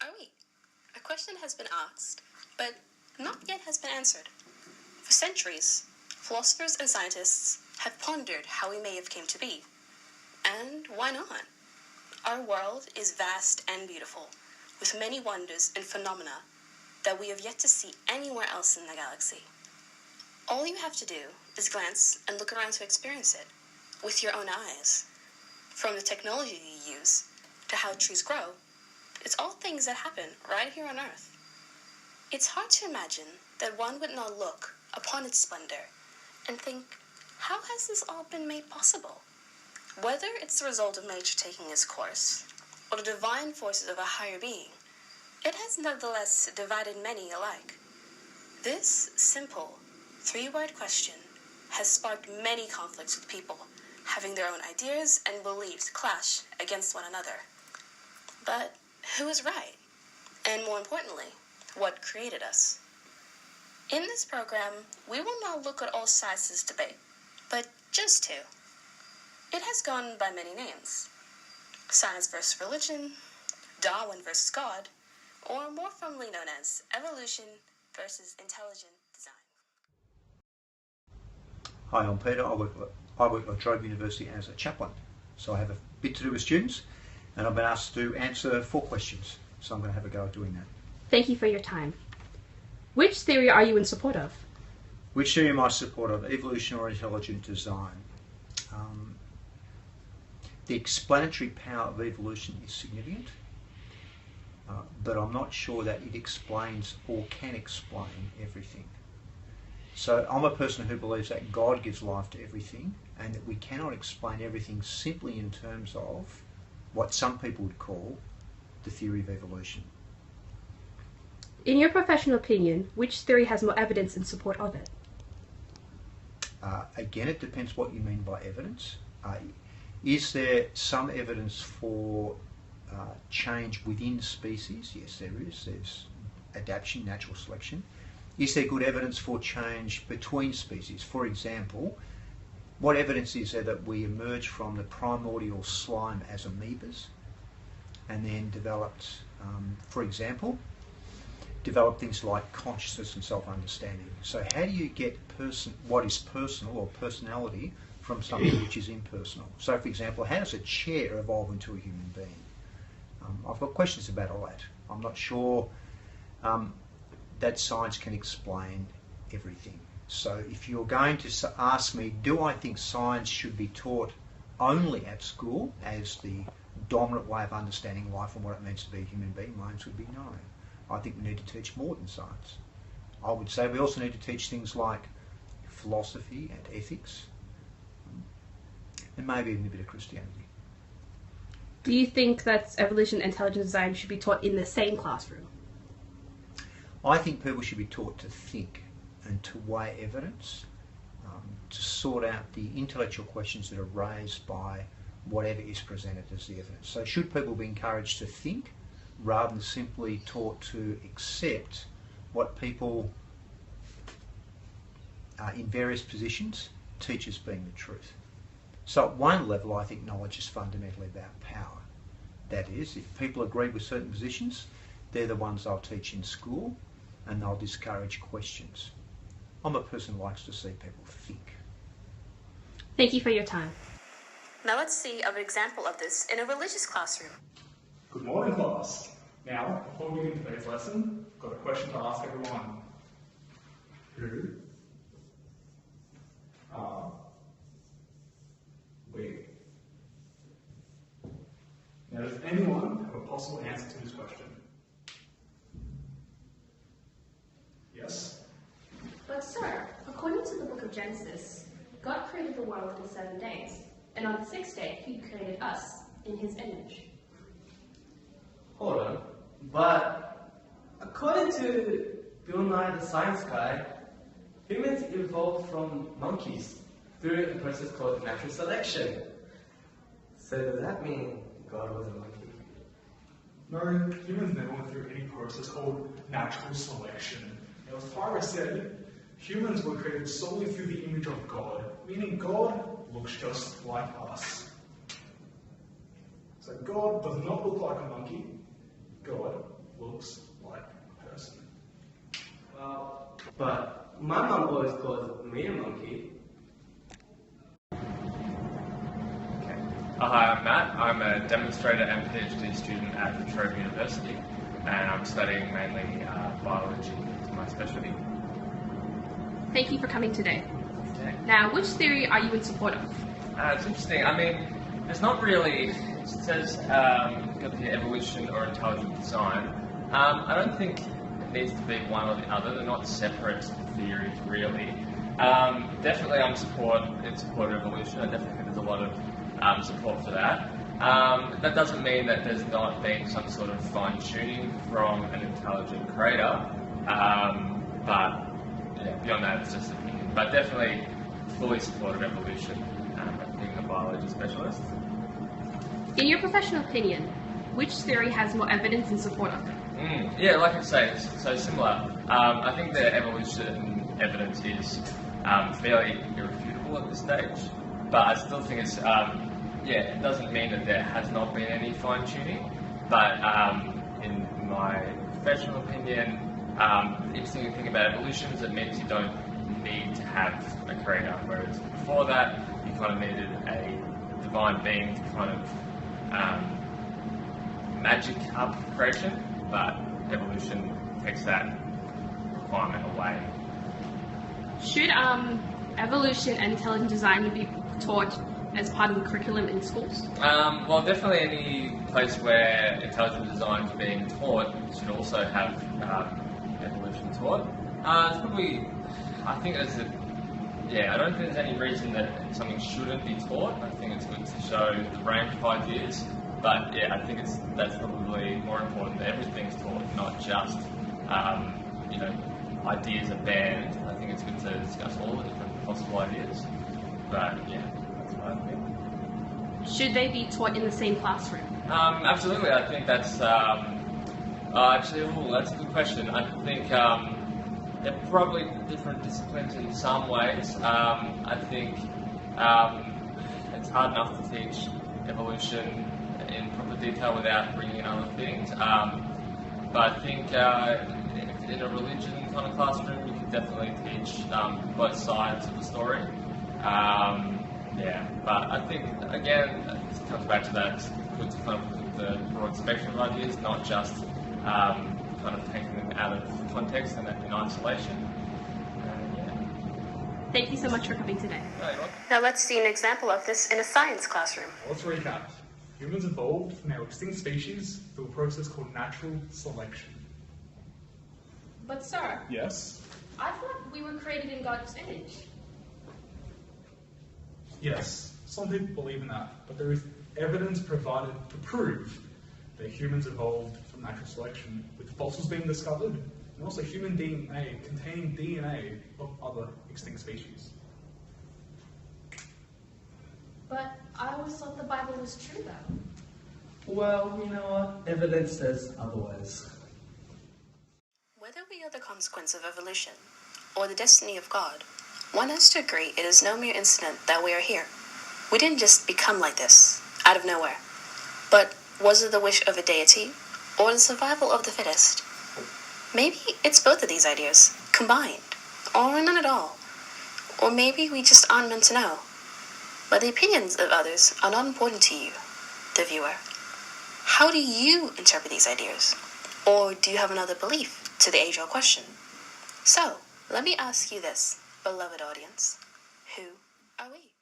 Are we? A question has been asked, but not yet has been answered. For centuries, philosophers and scientists have pondered how we may have came to be. And why not? Our world is vast and beautiful, with many wonders and phenomena that we have yet to see anywhere else in the galaxy. All you have to do is glance and look around to experience it, with your own eyes. From the technology you use, to how trees grow, it's all things that happen right here on Earth. It's hard to imagine that one would not look upon its splendor and think, how has this all been made possible? Whether it's the result of nature taking its course, or the divine forces of a higher being, it has nevertheless divided many alike. This simple, three-word question has sparked many conflicts with people, having their own ideas and beliefs clash against one another. But who is right? And more importantly, what created us? In this program, we will not look at all sides of this debate, but just two. It has gone by many names: science versus religion, Darwin versus God, or more formally known as evolution versus intelligent design. Hi, I'm Peter. I work at La Trobe University as a chaplain, so I have a bit to do with students, and I've been asked to answer 4 questions, so I'm going to have a go at doing that. Thank you for your time. Which theory are you in support of? Which theory am I in support of, evolution or intelligent design? The explanatory power of evolution is significant, but I'm not sure that it explains or can explain everything. So I'm a person who believes that God gives life to everything and that we cannot explain everything simply in terms of what some people would call the theory of evolution. In your professional opinion, which theory has more evidence in support of it? Again, it depends what you mean by evidence. Is there some evidence for change within species? Yes, there is. There's adaptation, natural selection. Is there good evidence for change between species? For example, what evidence is there that we emerged from the primordial slime as amoebas and then developed, for example, developed things like consciousness and self-understanding? So how do you get what is personal or personality from something which is impersonal? So, for example, how does a chair evolve into a human being? I've got questions about all that. I'm not sure that science can explain everything. So if you're going to ask me, do I think science should be taught only at school as the dominant way of understanding life and what it means to be a human being, my answer would be no. I think we need to teach more than science. I would say we also need to teach things like philosophy and ethics, and maybe even a bit of Christianity. Do you think that evolution and intelligent design should be taught in the same classroom? I think people should be taught to think and to weigh evidence, to sort out the intellectual questions that are raised by whatever is presented as the evidence. So should people be encouraged to think rather than simply taught to accept what people in various positions teach as being the truth? So at one level, I think knowledge is fundamentally about power. That is, if people agree with certain positions, they're the ones I'll teach in school, and they'll discourage questions. I'm a person who likes to see people think. Thank you for your time. Now let's see an example of this in a religious classroom. Good morning, class. Now, before we begin today's lesson, I've got a question to ask everyone. Who are we? Now, does anyone have a possible answer to this question? Yes? But sir, according to the book of Genesis, God created the world in 7 days, and on the 6th day he created us in his image. Hold on, but according to Bill Nye the Science Guy, humans evolved from monkeys through a process called natural selection. So does that mean God was a monkey? No, humans never went through any process called natural selection. Now, as Tyra said, humans were created solely through the image of God, meaning God looks just like us. So God does not look like a monkey. God always calls me a monkey. Hi, I'm Matt. I'm a demonstrator and PhD student at La Trobe University, and I'm studying mainly biology as my specialty. Thank you for coming today. Okay. Now, which theory are you in support of? It's interesting. I mean, there's not really. It says you've got the evolution or intelligent design. I don't think it needs to be one or the other. They're not separate theories, really. Definitely, I'm in support of evolution. I definitely think there's a lot of support for that. That doesn't mean that there's not been some sort of fine-tuning from an intelligent creator, but yeah, beyond that it's just opinion. But definitely fully support of evolution, being a biology specialist. In your professional opinion, which theory has more evidence in support of it? Yeah, like I say, it's so similar. I think the evolution evidence is fairly irrefutable at this stage, but I still think it's it doesn't mean that there has not been any fine-tuning, but in my professional opinion, the interesting thing about evolution is it means you don't need to have a creator, whereas before that you kind of needed a divine being to kind of magic up creation, but evolution takes that requirement away. Should evolution and intelligent design be taught as part of the curriculum in schools? Well, definitely any place where intelligent design is being taught should also have evolution taught. It's probably, I think I don't think there's any reason that something shouldn't be taught. I think it's good to show the range of ideas, but yeah, I think that's probably more important that everything's taught, not just ideas are banned. I think it's good to discuss all the different possible ideas, but yeah. I think. Should they be taught in the same classroom? Absolutely. I think that's that's a good question. I think they're probably different disciplines in some ways. I think it's hard enough to teach evolution in proper detail without bringing in other things. But I think in a religion kind of classroom, you can definitely teach both sides of the story. But I think, again, it comes back to that, it's good to kind of look at the broad spectrum of ideas, not just kind of taking them out of context and in isolation. Thank you so much for coming today. No, you're welcome. Now let's see an example of this in a science classroom. Let's recap. Humans evolved from our extinct species through a process called natural selection. But sir, Yes? I thought we were created in God's image. Yes, some people believe in that, but there is evidence provided to prove that humans evolved from natural selection, with fossils being discovered, and also human DNA containing DNA of other extinct species. But I always thought the Bible was true, though. Well, you know what? Evidence says otherwise. Whether we are the consequence of evolution or the destiny of God, one has to agree it is no mere incident that we are here. We didn't just become like this, out of nowhere. But was it the wish of a deity or the survival of the fittest? Maybe it's both of these ideas, combined, or none at all. Or maybe we just aren't meant to know. But the opinions of others are not important to you, the viewer. How do you interpret these ideas? Or do you have another belief to the age-old question? So, let me ask you this, beloved audience. Who are we?